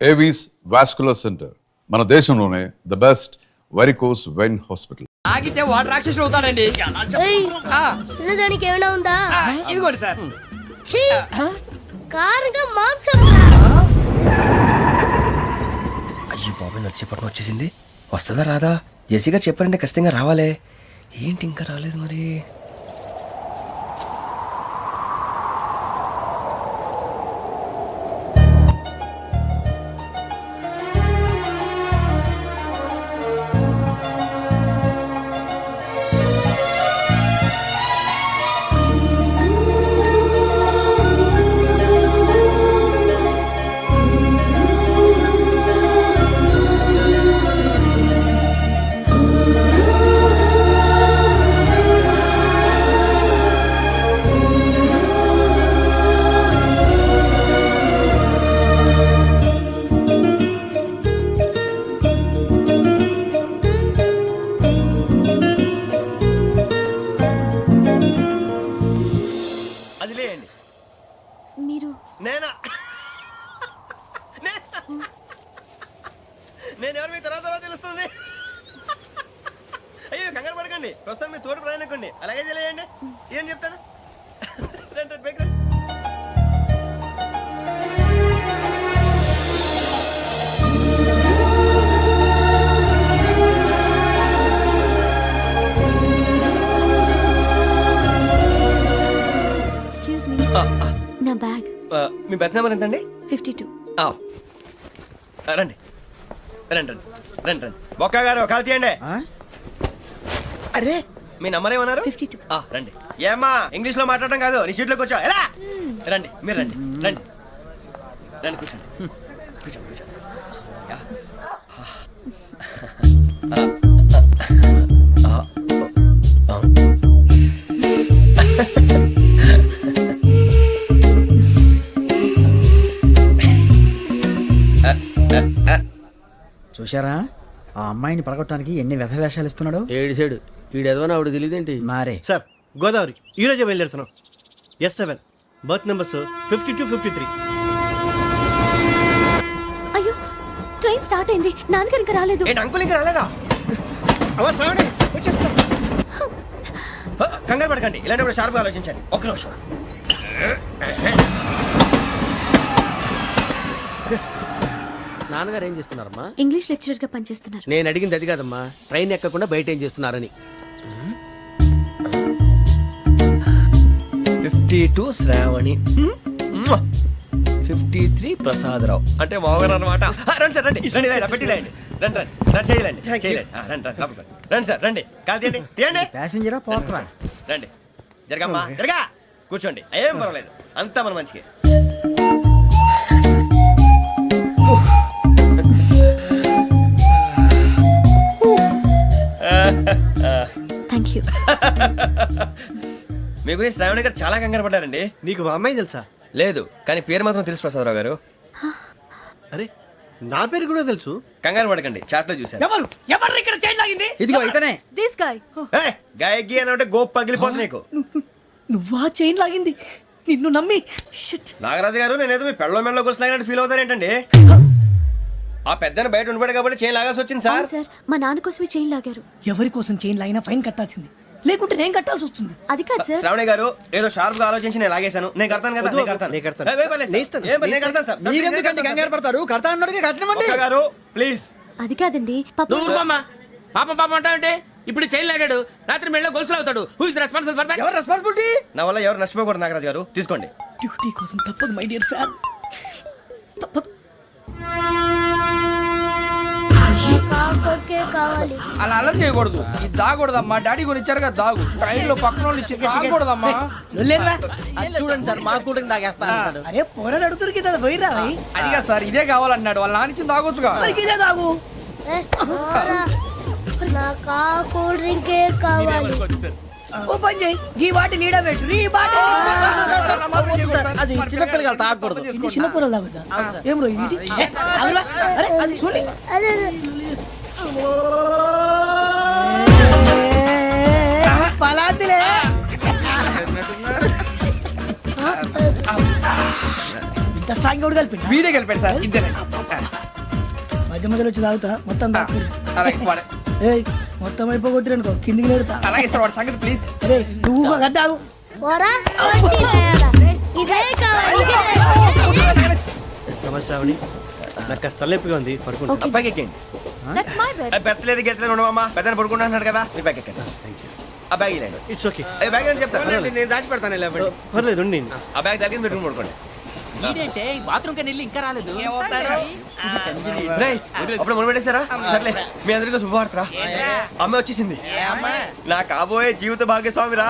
Avis vascular centre, మన దేశంలోనే the best varicose vein hospital. ఆగితే వాడు రాక్షసుడు అవుతాడండి. తినడానికి ఏమైనా ఉందా? ఇదిగోండి సార్. కారంగా మాంసం. అయ్యో బాబాయ్, నడిచేపట్నం వచ్చేసింది. వస్తుందా రాదా? జెసి గారు చెప్పారంటే ఖచ్చితంగా రావాలే. ఏంటి ఇంకా రాలేదు మరి? నేను ఎవరు మీ తర్వాత తెలుస్తుంది. అయ్యో కంగారు పడకండి, ప్రస్తుతం మీ తోటి ప్రయాణకండి. అలాగే తెలియండి, ఏం చెప్తాను. ఎక్స్క్యూజ్ మీ, నా బ్యాగ్. మీ బెత్ నెంబర్ ఎంతండి? 52. రండి రండి రండి రండి రండి. బొక్క గారు కాల్ తీయండి. అరే మీ నంబర్ ఏమన్నారు? 52. రండి. ఏమ్మా ఇంగ్లీష్ లో మాట్లాడడం కాదు, నీ సీట్లో కూర్చో. ఎలా రండి, మీరు రండి రండి రండి, కూర్చోండి కూర్చోండి కూర్చోండి. చూశారా ఆ అమ్మాయిని పడగొట్టడానికి ఎన్ని వ్యధ వేషాలు ఇస్తున్నాడు. ఏడు సైడు ఈడు ఎదవని ఆవిడ తెలియదేంటి? మారే సార్, గోదావరి ఈరోజే బయలుదేరుతున్నాం. S7 berth numbers 52, 53. అయ్యో, ట్రైన్ స్టార్ట్ అయింది. నాన్నగారు ఇంకా రాలేదు. ఏంటి అంకుల్ ఇంకా రాలేదా? కంగారు పడకండి, ఇలాంటప్పుడు షార్ప్గా ఆలోచించండి. ఒక్క నిమిషం. నాన్నగారు ఏం చేస్తున్నారమ్మా? ఇంగ్లీష్ లెక్చరర్ గా పనిచేస్తున్నారు. నేను అడిగింది అది కాదమ్మా, ట్రైన్ ఎక్కకుండా బయట ఏం చేస్తున్నారని. 52 శ్రావణి, 53 ప్రసాదరావు అంటే మామగారు అనమాట. రండి సార్, రండి రండి, పెట్టి రండి రండి రండి రండి, చేయలేండి చేయలేండి. రండి రండి లోపలికి రండి సార్, రండి కాల్ తీయండి తీయండి. ప్యాసింజరా పోట్రా. రండి, జరగమ్మా జరగా, కూర్చోండి. ఏం పర్వాలేదు, అంతా మన మంచికి. Thank you. మీ గురించి శ్రావణి గారు చాలా కంగారు పడ్డారండి. నీకు మా అమ్మాయి తెలుసా? లేదు, కానీ పేరు మాత్రం తెలుసు ప్రసాదరావు గారు. అరే, నా పేరు కూడా తెలుసు. కంగారు పడకండి, చాట్ లో చూసాను. ఎవరు ఎవరు ఇక్కడ చైన్ లాగింది? ఇదిగో ఇతనే. This guy. గాయకి అని అంటే గోప్ పగిలిపోతుంది నీకు. నువ్వా చైన్ లాగింది? నిన్ను నమ్మి. నాగరాజు గారు, నేనేదో మీ పెళ్ళ మెళ్ళలో గురిసిలాగినట్టు ఫీల్ అవుతారేంటండి? ఆ పెద్దని బయట ఉండిపోయాడు కాబట్టి చైన్ లాగాల్సి వచ్చింది సార్. సార్, మా నాన్న కోసమే చైన్ లాగారు. ఎవరి కోసం చైన్ లాగినా ఫైన్ కట్టాల్సింది, లేకుంటే నేను కట్టాల్సి వస్తుంది. అది కాదు సార్. శ్రావణి గారు ఏదో షార్ప్ గా ఆలోచించి నేను లాగేశాను. నేను కడతాను కదా, నేను కడతాను. నేను కడతాను సార్. మీరెందుకంటే కంగారు పడతారు? కడతా అన్నాడుగా, కట్టమండి. ఒక్క గారు ప్లీజ్. అది కాదండి, ఊరుకోమ్మా, పాపం పాపం అంటావంటే. ఇప్పుడు చైన్ లాగాడు, రాత్రి మెళ్ళ గొలుసులు అవుతాడు. Who is responsible for that? ఎవరు రెస్పాన్సిబిలిటీ? నా వల్ల ఎవరు నష్టపోకూడదు నాగరాజు గారు, తీసుకోండి. డ్యూటీ కోసం తప్పదు మై డియర్ ఫ్యాన్, తప్పదు. కావాలి. అలా అలర్ చేయకూడదు. ఇది దాగకూడదమ్మా, డాడీ కొని ఇచ్చారు కదా దాగు. ట్రైన్ లో పక్కన వాళ్ళు ఇచ్చి దాగకూడదమ్మా. చూడండి సార్, మా కూడా తాగేస్తా. అరే పోరాడు అడుగుతారు కదా, పోయిరా. అదిగా సార్, ఇదే కావాలన్నాడు. వాళ్ళ నానిచ్చింది తాగొచ్చుగా. ఇదే తాగు. నాకు ఆ కూల్ డ్రింకే కావాలి. ఓ పని చేయి, ఈ బాటిల్ లీడ పెట్టు. ఈ బాటిల్ అది చిన్నపిల్లలు తాగకూడదు. ఇది చిన్నపిల్లలు తాగుతా. ఏం రో ఇది? అరే అది చూడండి. పలాతిలే. ఇంత స్ట్రాంగ్ కూడా కలిపి వీడే కలిపాడు సార్, ఇద్దరే. మధ్య మధ్యలో వచ్చి తాగుతా మొత్తం తాగు అలాగే వాడు- ఏయ్ మొత్తం అయిపోగొట్టిరనుకో కిందికి నేడుతా అలాగే సార్ వాడు సంగతి ప్లీజ్. అరే నువ్వు గద్ద తాగు పోరా, వడ్డీ తేడా. ఇదే కావాలి, ఇదే. నమస్తే శ్రావణి, నాకు కాస్త తలెప్పిగా ఉంది, పడుకుంటా. Okay. అబ్బాయికి ఎక్కండి. That's my bed. పెట్టలేదు గెట్టలేదు ఉండవమ్మా, పెద్దని పడుకుంటా అన్నాడు కదా, మీ బ్యాగ్ ఎక్కండి. ఆ బ్యాగ్ ఇలాండి. It's okay. ఆ బ్యాగ్ అని చెప్తాను, నేను దాచి పెడతాను. పర్లేదు ఉండి. ఆ బ్యాగ్ తగ్గింది పెట్టుకుని పడుకోండి. బాత్రూమ్ కని వెళ్ళి ఇంకా రాలేదు. రేయ్, అప్పుడు మొదలు పెట్టేశారా? సర్లే, మీ అందరికీ శుభవార్తరా, అమ్మ వచ్చేసింది. నా కాబోయే జీవిత భాగ్యస్వామిరా.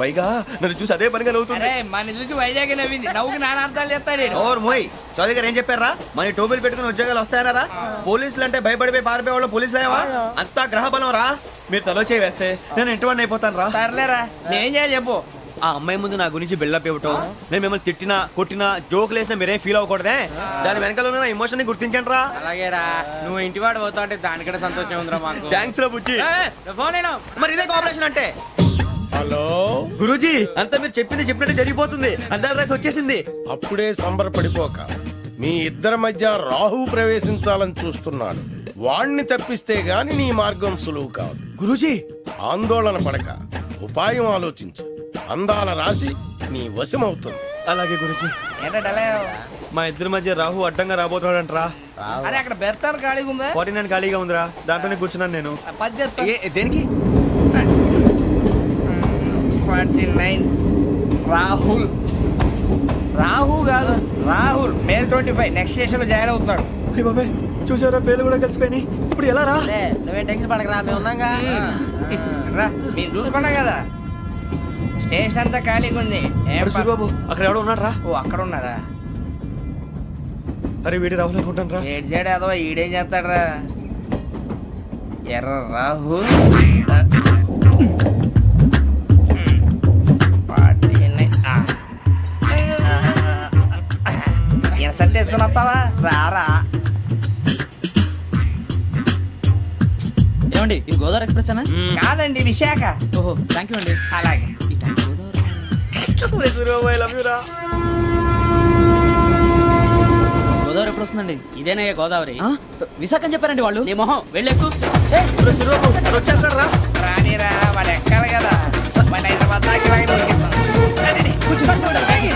పైగా నన్ను చూసి అదే పనిగా నవ్వుతుంది. మన చూసి వైజాగ్ నవ్వింది, నవ్వుకి నాన్న అర్థాలు చెప్తాడు. ఓర్ మోయ్, చౌదరి గారు ఏం చెప్పారా? మన టోబీలు పెట్టుకుని ఉద్యోగాలు వస్తాయనరా? పోలీసులు అంటే భయపడిపోయి పారిపోయే వాళ్ళు పోలీసులేవా? అంతా గ్రహ బలం రా. మీరు తలో చేయి వేస్తే నేను ఇంటివాడిని అయిపోతాను రా. సర్లేరా, నేనేం చేయాలి చెప్పు. ఆ అమ్మాయి ముందు నా గురించి బిల్డప్ ఇవ్వటం, నేను మిమ్మల్ని తిట్టినా కొట్టినా జోకులు వేసినా మీరేం ఫీల్ అవ్వకూడదే. దాని వెనకాల ఉన్న ఎమోషన్ ని గుర్తించండి రా. అలాగేరా, నువ్వు ఇంటివాడు పోతా అంటే దానికంటే సంతోషం ఉందిరా మాకు. థ్యాంక్స్ రా బుజ్జి. ఫోన్ అయినా మరి ఇదే కోఆపరేషన్ అంటే. హలో, గురూజీ, అంతా మీరు చెప్పింది చెప్పినట్టు జరిగిపోతుంది. అందరి రైస్ వచ్చేసింది. అప్పుడే సంబరపడిపోక. మీ ఇద్దరి మధ్య రాహు ప్రవేశించాలని చూస్తున్నాడు. వాణ్ణి తప్పిస్తే గాని నీ మార్గం సులువు కాదు. గురూజీ, ఆందోళన పడక, ఉపాయం ఆలోచించు. అందాల రాశి నీ వశమవుతుంది. అలాగే గురూజీ. ఏంటంటే మా ఇద్దరి మధ్య రాహు అడ్డంగా రాబోతున్నాడంట్రా. అరే అక్కడ బెర్తాను ఖాళీగా ఉందా? 49 ఖాళీగా ఉందిరా, దాంట్లోనే కూర్చున్నాను నేను. పది చెప్తా. దేనికి? 49 రాహుల్. రాహు కాదు, రాహుల్. మే 25 నెక్స్ట్ స్టేషన్ లో జాయిన్ అవుతున్నాడు. అయ్య బాబాయ్, చూసారా పేర్లు కూడా కలిసిపోయినాయి. ఇప్పుడు ఎలా రా? నువ్వేం టెన్షన్ పడకరా, మేము ఉన్నాగా. రా, మీరు చూసుకున్నా కదా, స్టేషన్ అంతా ఖాళీగా ఉంది. ఏం అరే సూరిబాబు, అక్కడ ఎవడో ఉన్నాడు రా. ఓ అక్కడ ఉన్నారా? అరే వీడి రాహుల్ అనుకుంటాను రా. ఏడు చేయడం అదో ఈడేం చేస్తాడరా? ఎర్ర రాహు. ఇన్సల్ట్ వేసుకుని వస్తావా? రారా. ఏమండి ఇది గోదావరి ఎక్స్ప్రెస్ అనా? కాదండి, విశాఖ. ఓహో థ్యాంక్ యూ అండి. అలాగే. సూరిబాబు, ఐ లవ్ యు రా. గోదావరి ఎప్పుడు వస్తుందండి? ఇదేనయ్య గోదావరి. విశాఖ అని చెప్పారండి వాళ్ళు. నీ మొహం వెళ్ళెక్కు. సూరిబాబు, వచ్చేస్తాడు రా. రానిరా, వాడు ఎక్కాలి కదా. వాడు హైదరాబాద్ దాకా ఇలాగే దొరికిస్తాం. రండి, రండి. కూర్చో, కూర్చో, బ్యాగ్ ఇయ్యి.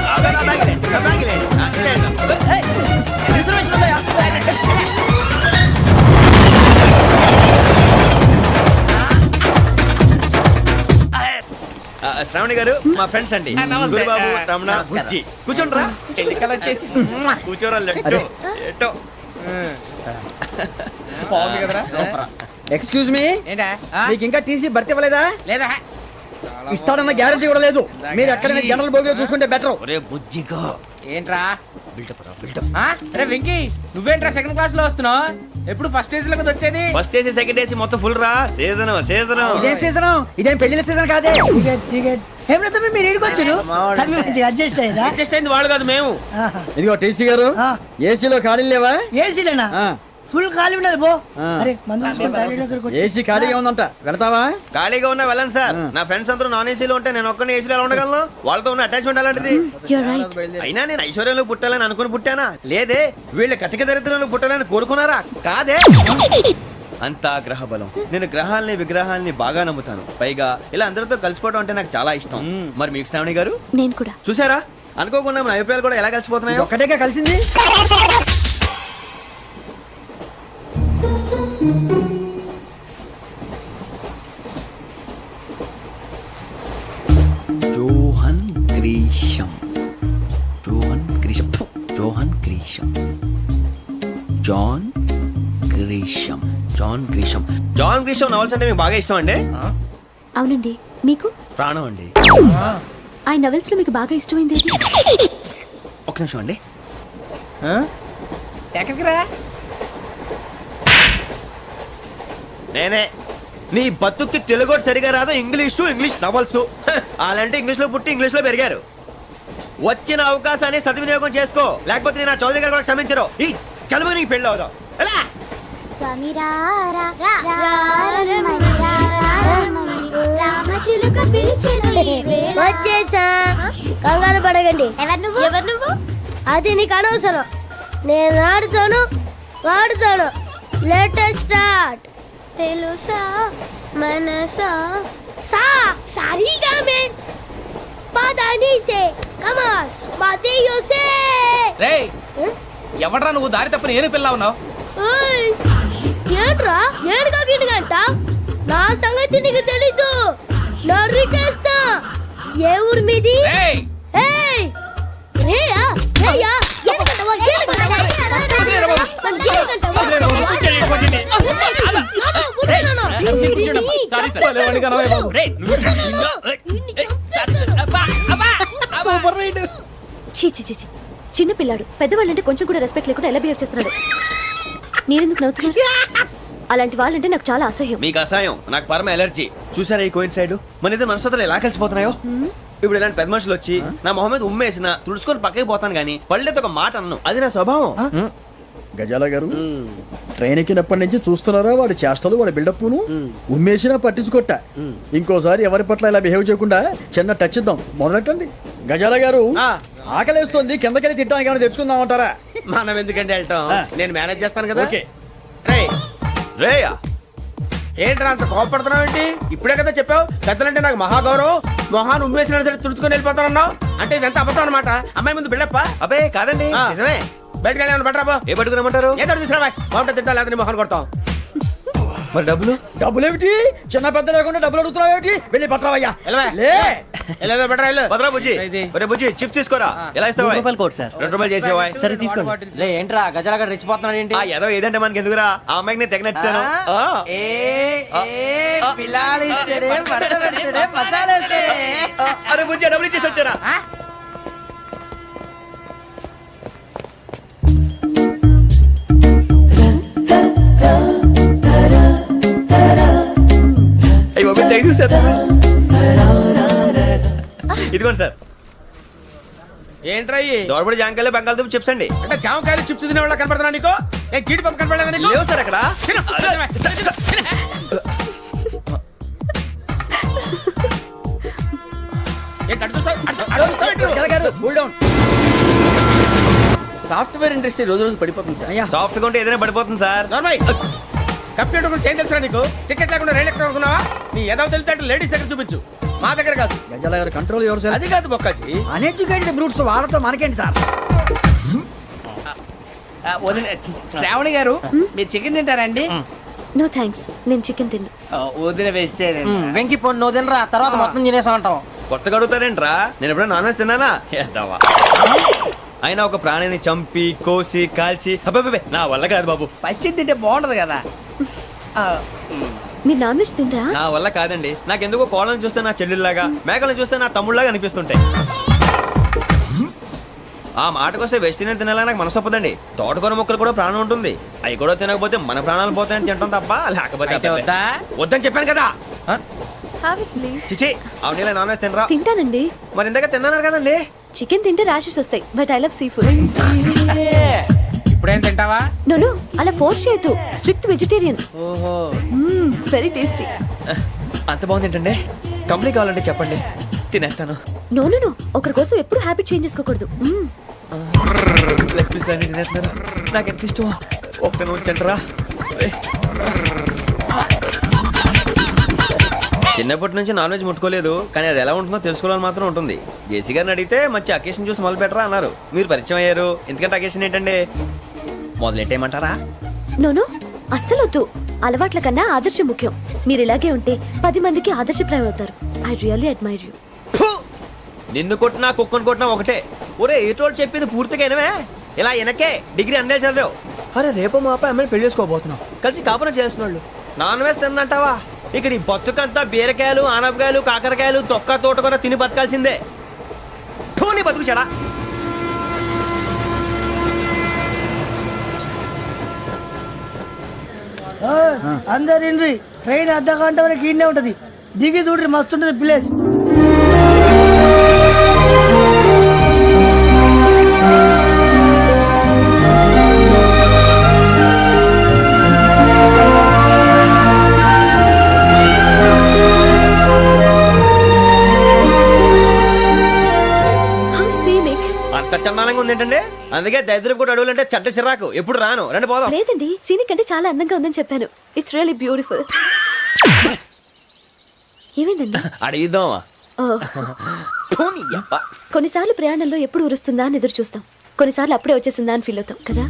రిజర్వేషన్ ఉందా? శ్రావణి గారు మా ఫ్రెండ్స్ అండి. నమస్తే. సూరిబాబు, రమణ, నమస్కారం. బుజ్జి. కూర్చోండి రా. ఎన్నికలు వచ్చేసి కూర్చోరా. లెట్టో ఎట్టో. బాగుంది కదరా? ఎక్స్క్యూజ్ మీ, ఏంటా? మీకు ఇంకా టీసీ భర్తీ ఇవ్వలేదా? లేదా? ఇస్తాడన్న గ్యారంటీ కూడా లేదు. మీరు ఎక్కడైనా జనరల్ బోగిలో చూసుకుంటే బెటర్. ఒరే బుజ్జిగా, ఏంట్రా? బిల్డప్ రా, బిల్డప్. అరే వెంకీ, నువ్వేంట్రా సెకండ్ క్లాస్ లో వస్తున్నావు? ఎప్పుడు ఫస్ట్ ఏజ్ లో కదా వచ్చేది? ఫస్ట్ ఏసీ సెకండ్ ఏసీ మొత్తం ఫుల్ రా. Season season. ఇదేం సీజన్? ఇదేం పెళ్లిన సీజన్ కాదే. టికెట్ టికెట్ ఏం లేదు, మీరు ఏడుకొచ్చారు అడ్జస్ట్ అయ్యారా? అడ్జస్ట్ అయింది వాళ్ళు కాదు, మేము. ఇదిగో టీసీ గారు, ఆ. ఏసీలో ఖాళీ లేవా? ఏసీలేనా? ఆ. ఫుల్ ఖాళీ ఉన్నది బో. ఆ. అరే మందు తీసుకొని టాయిలెట్ దగ్గరకు వచ్చి. ఏసీ ఖాళీగా ఉందంట, వెళతావా? ఖాళీగా ఉన్నా వెళ్ళండి సార్. నా ఫ్రెండ్స్ అందరూ నాన్ ఏసీలో ఉంటే నేను ఒక్కనే ఏసీలో ఎలా ఉండగలను? వాళ్ళతో ఉన్న అటాచ్మెంట్ అలాంటిది. You're right. అయినా నేను ఐశ్వర్యంలో పుట్టాలని అనుకుని పుట్టానా? లేదే, వీళ్ళ కటిక దరిద్రంలో పుట్టాలని కోరుకున్నారా? కాదే. అంతా గ్రహ బలం. నేను గ్రహాలని విగ్రహాలని బాగా నమ్ముతాను. పైగా ఇలా అందరితో కలిసిపోవడం అంటే నాకు చాలా ఇష్టం. మరి మీకు శ్రావణి గారు నేను కూడా. చూసారా, అనుకోకుండా మన అభిప్రాయాలు కూడా ఎలా కలిసిపోతున్నాయో. ఒక్కటేగా కలిసింది. John Grisham, John Grisham, John Grisham, John Grisham, John Grisham. John గ్రీషం నవల్స్ అంటే మీకు బాగా ఇష్టం అండి? అవునండి, మీకు? ప్రాణం అండి. ఆ నవెల్స్ లో మీకు బాగా ఇష్టమైంది ఏది? ఒక్క నిమిషం అండి. ఎక్కడికి రా? నేనే. నీ బతుక్కి తెలుగు సరిగా రాదు, ఇంగ్లీష్ నవల్స్. అలాంటి ఇంగ్లీష్ లో పుట్టి ఇంగ్లీష్ లో పెరిగారు. వచ్చిన అవకాశాన్ని సద్వినియోగం చేసుకో, లేకపోతే నేను ఆ చౌదరి గారు కూడా క్షమించరు. ఈ చదువు నీకు పెళ్ళి అవుదాం. ఎలా? వచ్చేసా, కంగారు పడకండి. ఎవరు నువ్వు? అది నీకు అనవసరం. నేను ఆడుతాను, వాడుతాను. లేటెస్ట్ స్టార్ట్ తెలుసా మనసా సా సారీగా మెన్ పదని సే కమాన్ మాదేయో సే రేయ్ ఎవడ్రా నువ్వు దారి తప్పని ఏను పిల్ల ఉన్నావు? ఓయ్ ఏంట్రా ఏడుగా గిడుగంట నా సంగతి నీకు తెలీదు నరికేస్తా ఏ ఊరు మీది రేయ్ ఏయ్ రేయా రేయా ఏడుగంటవా ఏడుగంటవా చీ చీ చీ చీ. చిన్న పిల్లాడు పెద్దవాళ్ళంటే కొంచెం కూడా రెస్పెక్ట్ లేకుండా ఎలా బిహేవ్ చేస్తున్నాడు. మీరెందుకు నవ్వుతున్నారు? అలాంటి వాళ్ళంటే నాకు చాలా అసహ్యం. మీకు అసహాయం, నాకు పరమ ఎలర్జీ. చూసారా ఈ కోయిన్ సైడ్ మన ఇద్దరు మనస్తత్వాలు ఎలా కలిసిపోతున్నాయో. ఇప్పుడు ఇలాంటి పెద్ద మనుషులు వచ్చి నా మొహం మీద ఉమ్మేసిన తుడుచుకొని పక్కకి పోతాను గానీ పళ్ళేతో ఒక మాట అన్ను, అది నా స్వభావం. గజాల గారు ట్రైన్ ఎక్కినప్పటి నుంచి చూస్తున్నారా వాడి చేష్టలు వాడి బిల్డప్ను ఉమ్మేసినా పట్టించుకోట. ఇంకోసారి ఎవరి పట్ల ఇలా బిహేవ్ చేయకుండా చిన్న టచ్ ఇద్దాం, మొదలెట్టండి. గజాల గారు ఆకలేస్తోంది, కిందకెళ్ళి తిట్టడానికి ఏమైనా తెచ్చుకుందామంటారా? మనం ఎందుకంటే వెళ్తాం, నేను మేనేజ్ చేస్తాను కదా. ఓకే. రేయా ఏంట్రా అంత కోపడుతున్నావు ఏంటి? ఇప్పుడే కదా చెప్పావు పెద్దలంటే నాకు మహాగౌరవం, మొహాన్ని ఉమ్మేసిన సరే తుడుచుకొని వెళ్ళిపోతానన్నావు. అంటే ఇదంతా అబద్ధం అనమాట. అమ్మాయి ముందు బిల్డప్ప. అబే కాదండి, ఆ. నిజమే. బయటకు వెళ్ళాను బట్రాబో. ఏ పట్టుకురమ్మంటారు? ఏదో తీసుకురా బాగుంటుంది తింటా, లేదా నీ మొహన్ కొడతాం. మరి డబ్బులు? డబ్బులేమిటి చిన్న పెద్ద లేకుండా డబ్బులు అడుగుతున్నావు ఏమిటి? వెళ్ళి పట్టరావయ్యా. వెళ్ళవా? లే వెళ్ళేదో బట్రా వెళ్ళు. భద్రా బుజ్జి, ఒరే బుజ్జి చిప్స్ తీసుకోరా. ఎలా ఇస్తావా? Court sir. 2 రూపాయలు చేసేవా? సరే తీసుకోండి. లే ఏంట్రా గజలగడ రెచ్చిపోతున్నాడు ఏంటి? ఆ ఏదో ఏదంటే మనకి ఎందుకురా, ఆ అమ్మాయికి నేను తెగ నచ్చాను. అరే బుజ్జి డబ్బులు ఇచ్చేసి వచ్చారా? ఇదిగోండి సార్. ఏంట్రా ఇయ్యి? దోరబడి జాంకాయలు బంగాళదుంప చిప్స్ అండి. అంటే జామకాయలు చిప్స్ తినే వాళ్ళ కనపడుతున్నా నీకు? ఏ గీడి పంప కనపడలేదా నీకు? లేవు సార్ అక్కడ. తిను, తిను, తిను. ఏంటి అటు చూస్తావు? అటు చూస్తావు ఏంటి? గజాల గారు కూల్ డౌన్. సాఫ్ట్వేర్ ఇండస్ట్రీ రోజు రోజు పడిపోతుంది సార్. అయ్యా సాఫ్ట్ గా ఉంటే ఏదైనా పడిపోతుంది సార్. నార్మల్ కంప్యూటర్ గురించి ఏం తెలుసా నీకు? టికెట్ లేకుండా రైలు ఎక్కడ అనుకున్నావా? నీ ఏదో తెలితే లేడీస్ దగ్గర చూపించు, మా దగ్గర కాదు. గజాల గారు కంట్రోల్ ఎవరు సార్? అది కాదు బొక్కాజీ. అన్ఎడ్యుకేటెడ్ బ్రూట్స్ వాళ్ళతో మనకేంటి సార్? శ్రావణి గారు మీరు చికెన్ తింటారండి? నో థ్యాంక్స్, నేను చికెన్ తిన్నా. వదిన వేస్తే వెంకి పొన్ను నువ్వు తినరా, తర్వాత మొత్తం తినేసా ఉంటాం. కొత్తగా అడుగుతారేంట్రా? నేను ఎప్పుడైనా నాన్ వెజ్ తిన్నానా? ఎద్దావా. అయినా ఒక ప్రాణిని చంపి కోసి కాల్చి అబ్బబ్బబ్బే, నా వల్ల కాదు బాబు. పచ్చి తింటే బాగుంటది కదా. మీరు నాన్ వెజ్ తినరా? నా వల్ల కాదండి. నాకెందుకో కోళ్ళని చూస్తే నా చెల్లెళ్ళలాగా, మేకలను చూస్తే నా తమ్ముళ్ళలాగా అనిపిస్తుంటాయి. ఆ మాటకొస్తే వెస్టిరియన్ తినాలని నాకు మనసు ఒప్పదండి. తోటకూర మొక్కలు కూడా ప్రాణం ఉంటుంది, అవి కూడా తినకపోతే మన ప్రాణాలు పోతాయని తింటాం తప్ప, లేకపోతే అయితే అబ్బబ్బే. వద్దా? వద్దని చెప్పాను కదా. Have it please. చిచి అవునీ నాన్ వెజ్ తినరా? తింటానండి. మరి ఇందాక తిన్నాను కదండి. చికెన్ తింటే ర్యాషెస్ వస్తాయి, but I love sea food. ఇప్పుడేం తింటావా? నో అలా ఫోర్స్ చేయొద్దు, స్ట్రిక్ట్ వెజిటేరియన్. ఓహో వెరీ టేస్టీ. అంత బాగుంది ఏంటండి? కంప్లీట్ కావాలంటే చెప్పండి, తినేస్తాను. నో ఒకరి కోసం ఎప్పుడు హ్యాబిట్ చేంజ్ చేసుకోకూడదు. లెగ్ పీస్ అన్ని తినేస్తున్నారు, నాకు ఎంత ఇష్టం. ఒక్క ఉంచండిరా. చిన్నప్పటి నుంచి నాన్ వెజ్ ముట్టుకోలేదు, కానీ అది ఎలా ఉంటుందో తెలుసుకోవాలని మాత్రం ఉంటుంది. జేసీ గారిని అడిగితే మంచి అకేషన్ చూసి మొదలు పెట్టరా అన్నారు. మీరు పరిచయం అయ్యారు, ఎందుకంటే అకేషన్ ఏంటండి? మొదలెట్టేయమంటారా? నో అస్సలు వద్దు. అలవాట్ల కన్నా ఆదర్శం ముఖ్యం. మీరు ఇలాగే ఉంటే 10 మందికి ఆదర్శప్రాయం అవుతారు. I really admire you. నిన్ను కొట్టినా కుక్కను కొట్టినా ఒకటే. ఒరే ఏటోళ్ళు చెప్పింది పూర్తిగా వినవే. ఇలా వెనకే డిగ్రీ అన్నే చదివావు. అరే రేపు మా అబ్బాయి అమ్మని పెళ్లి చేసుకోబోతున్నావు, కలిసి కాపురం చేస్తున్నాళ్ళు. Non veg తిన్నంటావా? ఇక నీ బతుకంతా బీరకాయలు ఆనపకాయలు కాకరకాయలు తొక్క తోట కూడా తిని బతకాల్సిందే. నీ బతుకు చెడా. అందరు ఇండ్రి ట్రైన్ అర్ధ గంట వరకు ఇన్నే ఉంటది, దిగి చూడ్రి మస్తు ఉంటది ప్లేస్. How scenic. అంత చందానంగా ఉంది ఏంటండి? అందుకే దరిద్రం కూడా అడవులంటే చెడ్డ చిరాకు ఎప్పుడు రాను రండి పోదాం. లేదండి సీనిక్ అంటే చాలా అందంగా ఉందని చెప్పాను. It's really beautiful. ఏమైందండి? అడిగిద్దామా? ఓ, కొన్నిసార్లు ప్రయాణంలో ఎప్పుడు ఉరుస్తుందా అని ఎదురు చూస్తాం, కొన్నిసార్లు అప్పుడే వచ్చేసిందా అని ఫీల్ అవుతాం కదా.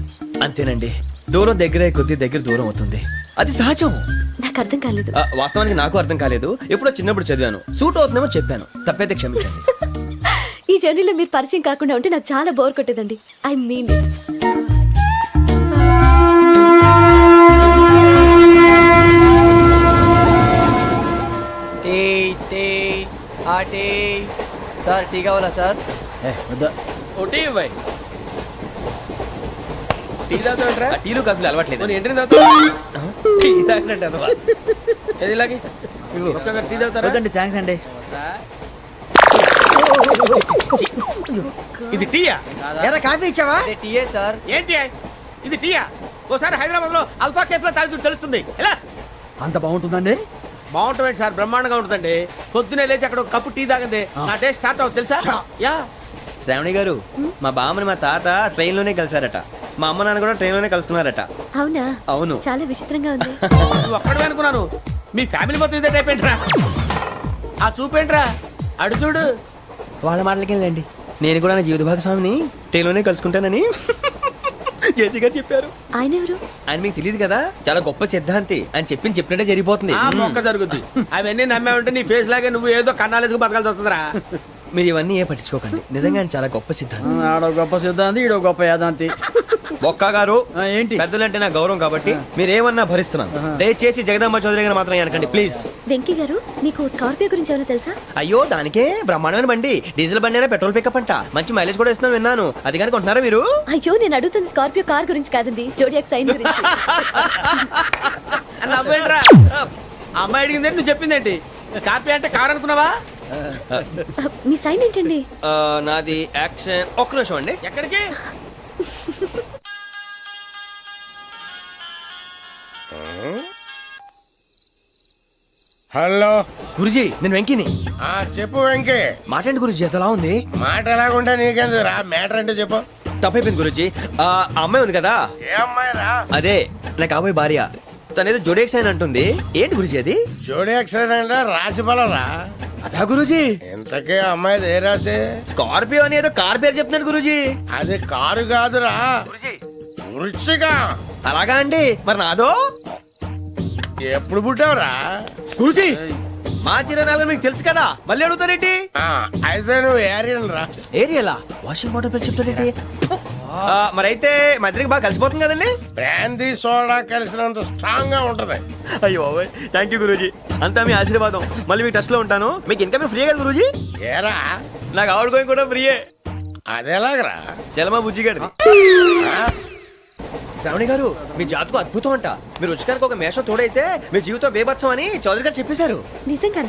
అంతేనండి, దూరం దగ్గరే కొద్ది దగ్గర దూరం అవుతుంది, అది సహజం. నాకు అర్థం కాలేదు. వాస్తవానికి నాకు అర్థం కాలేదు, ఎప్పుడో చిన్నప్పుడు చదివాను, సూట్ అవుతుందేమో చెప్పాను, తప్పైతే క్షమించండి. ఈ జర్నీలో మీరు పరిచయం కాకుండా ఉంటే నాకు చాలా bore కొట్టేదండి. I mean tea tea ఆ టీ సార్ టీ కావాలా సార్? వద్దా. ఒకటి ఇవ్వాయి. టీ తాగుతాంట్రా? టీలు కాఫీలు అలవాట్లేదు. ఏంటి తాగుతావు? టీ తాగినట్టు అదవా. ఏది ఇలాగే ఒక్కొక్క టీ తాగుతారా? వద్దండి, థ్యాంక్స్ అండి. ఇది టీయా? ఎరా కాఫీ ఇచ్చావా? టీయే సార్. ఏంటి ఇది టీయా? ఓసారి హైదరాబాద్ లో అల్ఫా కేఫ్ లో తాగి చూడు, తెలుస్తుంది. ఎలా అంత బాగుంటుందండి? బాగుంటుంది సార్, బ్రహ్మాండంగా ఉంటుందండి. పొద్దునే లేచి అక్కడ ఒక కప్పు టీ తాగింది నా డే స్టార్ట్ అవుతుంది తెలుసా? యా. శ్రావణి గారు, మా బామ్మని మా తాత ట్రైన్ లోనే కలిసారట, మా అమ్మ నాన్న కూడా ట్రైన్ లోనే కలుసుకున్నారట. అవునా? అవును. చాలా విచిత్రంగా ఉంది. నువ్వు ఒక్కడే అనుకున్నాను, మీ ఫ్యామిలీ మొత్తం ఇదే టైప్ ఏంట్రా? ఆ చూపేంట్రా, అడు చూడు. వాళ్ళ మాటలకి వెళ్ళండి, నేను కూడా నా జీవిత భాగస్వామిని ట్రైన్ లోనే కలుసుకుంటానని జేసీ గారు చెప్పారు. ఆయన ఎవరు? ఆయన మీకు తెలియదు కదా, చాలా గొప్ప సిద్ధాంతి అని చెప్పినట్టే జరిగిపోతుంది. ఆ మొక్క జరుగుద్ది. అవన్నీ నమ్మే ఉంటే నీ ఫేస్ లాగే నువ్వు ఏదో కన్నాలేసుకు బతకాల్సి వస్తుందిరా. మీరు ఇవన్నీ ఏ పట్టించుకోకండి, నిజంగా ఆయన చాలా గొప్ప సిద్ధాంతి. ఆడో గొప్ప సిద్ధాంతి, ఈడో గొప్ప యాదాంతి. బొక్క గారు, ఏంటి? పెద్దలంటే నా గౌరవం కాబట్టి మీరేమన్నా భరిస్తున్నాను, దయచేసి జగదాంబ చౌదరి గారు మాత్రం అనకండి ప్లీజ్. వెంకీ గారు, మీకు స్కార్పియో గురించి ఏమైనా తెలుసా? అయ్యో దానికే బ్రహ్మాండమైన బండి, డీజిల్ బండి అయినా పెట్రోల్ పికప్ అంట, మంచి మైలేజ్ కూడా ఇస్తున్నాను విన్నాను, అది కానీ కొంటున్నారా మీరు? అయ్యో నేను అడుగుతుంది స్కార్పియో కార్ గురించి కాదండి, జోడియాక్ సైన్ గురించి. నవ్వేంట్రా? అమ్మాయి అడిగిందేంటి, నువ్వు చెప్పిందేంటి? స్కార్పియో అంటే కార్ అనుకున్నావా? మీ సైన్ ఏంటండి? నాది యాక్షన్. ఒక్క నిమిషం అండి. ఎక్కడికి? హలో గురుజీ, నేను వెంకిని. చెప్పు వెంకీ. మాట్లాడండి గురుజీ, ఎంతలా ఉంది? మాట ఎలాగుంటా నీకెందుకు రా, మ్యాటర్ అంటే చెప్పు. తప్పైపోయింది గురుజీ. ఆ అమ్మాయి ఉంది కదా, ఏ అమ్మాయి రా? అదే నా కాబోయే భార్య, తనేదో జోడేక్స్ అని అంటుంది. ఏంటి గురుజీ అది? జోడి యాక్సిడెంట్ రాసి రా. అదా గురుజీ, ఇంతకే అమ్మాయిది ఏ రాసి? స్కార్పియో అని ఏదో కార్ పేరు చెప్తున్నాడు గురుజీ. అది కారు కాదురా, వృచ్చిక. అలాగా అండి, మరి నాదో? ఎప్పుడు పుట్టావురా? గురుజీ, మా చిరనాలు మీకు తెలుసు కదా, మళ్ళీ అడుగుతారేంటి? అయితే నువ్వు ఏరియన్ రా. ఏరియలా? వాషింగ్ వాటర్ పేరు చెప్తారేంటి? మరైతే మా ఇద్దరికి బాగా కలిసిపోతుంది కదండి. బ్రాందీ సోడా కలిసినంత స్ట్రాంగ్ గా ఉంటది. అయ్యో థ్యాంక్ యూ గురూజీ, అంతా మీ ఆశీర్వాదం. మళ్ళీ మీ టచ్ లో ఉంటాను. మీకు ఇంకా ఫ్రీ కదా గురూజీ? ఏరా, నాకు ఆవిడ గోయింగ్ కూడా ఫ్రీయే. అదేలాగరా? చలమా బుజ్జి గారిది. శ్రావణి గారు, మీ జాతకు అద్భుతం అంట. మీరు రుచికారికి ఒక మేషం తోడైతే మీ జీవితం బేబత్సం అని చౌదరి గారు చెప్పేశారు. నిజంగానా?